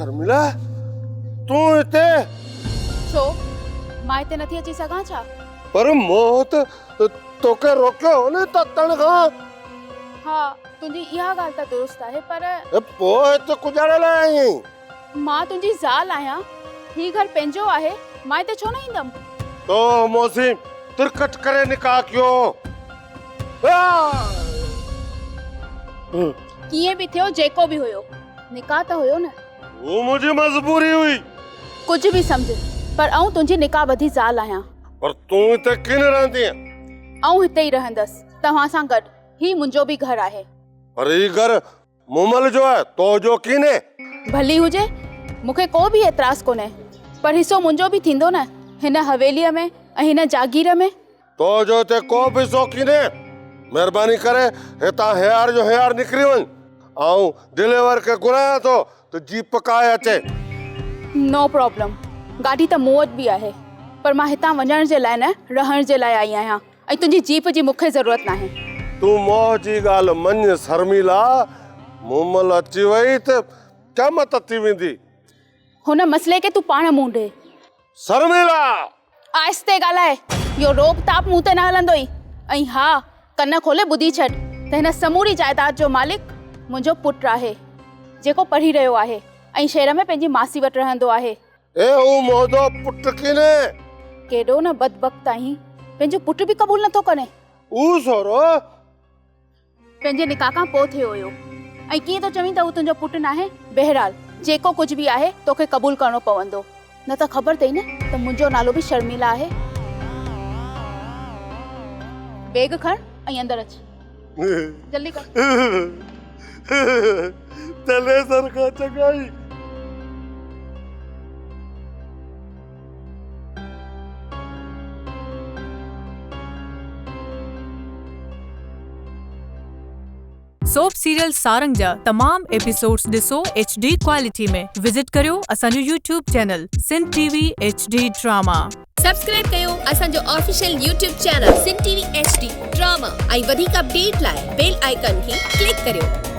शर्मिला तू इते छो मां हिते नथी अची सघां छा? पर मोहत तोखे रोकियो न त तणखां हा तुंहिंजी इहा ॻाल्हि त दुरुस्त आहे पर पोइ हिते गुज़ारे लाइ आई आहीं। मां तुंहिंजी ज़ाल आहियां, ही घर पंहिंजो आहे, मां हिते छो न ईंदमि? तो मोसी तिरकट करे निकाह कयो। कीअं बि थियो जेको बि हुयो निकाह त हुयो न। वो मुझे मजबूरी हुई। कुछ भी समझ पर आऊं तुंहिंजी निकाह बधी ज़ाल आहियां। पर तू इते किन रहंदी है? आऊं हिते ई रहंदसि तव्हां सां गॾु। ही मुंहिंजो बि घर आहे। पर ही घर मुमल जो है तो जो किने? भली हुजे मूंखे को बि एतराज़ कोन्हे पर हिस्सो मुंहिंजो बि थींदो न हिन हवेलीअ में ऐं हिन जागीर में। तो जो ते को भी सो किने मेहरबानी करे हितां हेयार जो हेयार निकरी वञ। आऊं डिलीवर के घुरायां तो जीप पकाए अचे। नो प्रॉब्लम, गाड़ी त मूं वटि बि आहे पर मां हितां वञण जे लाइ न रहण जे लाइ आई आहियां ऐं तुंहिंजी जीप जी मूंखे ज़रूरत नाहे। तू मोह जी ॻाल्हि मञ शर्मिला, मुमल अची वई त क़यामत थी वेंदी। हुन मसइले खे तूं पाण मूंडे। शर्मिला आहिस्ते ॻाल्हाए, इहो रोब ताप मूं ते न हलंदो ई। ऐं हा कन खोले ॿुधी छॾ त हिन समूरी जाइदाद जो मालिक मुंहिंजो पुटु आहे जेको पढ़ी रहियो आहे ऐं शहर में पंहिंजी मासी वटि रहंदो आहे। ए ऊ मोदो पुटु किने? केॾो न बदबख्त आहीं, पंहिंजो पुटु बि क़बूल नथो करे। ऊ सोरो पंहिंजे निकाह खां पोइ थियो हुयो ऐं कीअं तो चवीं त हू तुंहिंजो पुटु नाहे? बहरहाल जेको कुझु बि आहे तोखे क़बूल करणो पवंदो, न त ख़बर अथई न त मुंहिंजो नालो बि शर्मिला आहे। बैग खण ऐं अंदरि अच, जल्दी कर। तले सरखा चगाई। सोप सीरियल सारंग जा तमाम एपिसोड्स ॾिसो HD क्वालिटी में। विजिट करियो असांजो YouTube channel Sindh TV HD drama. Subscribe कयो असांजो official YouTube channel Sindh TV HD drama ऐं वधीक अपडेट लाइ बेल आइकन खे क्लिक करियो।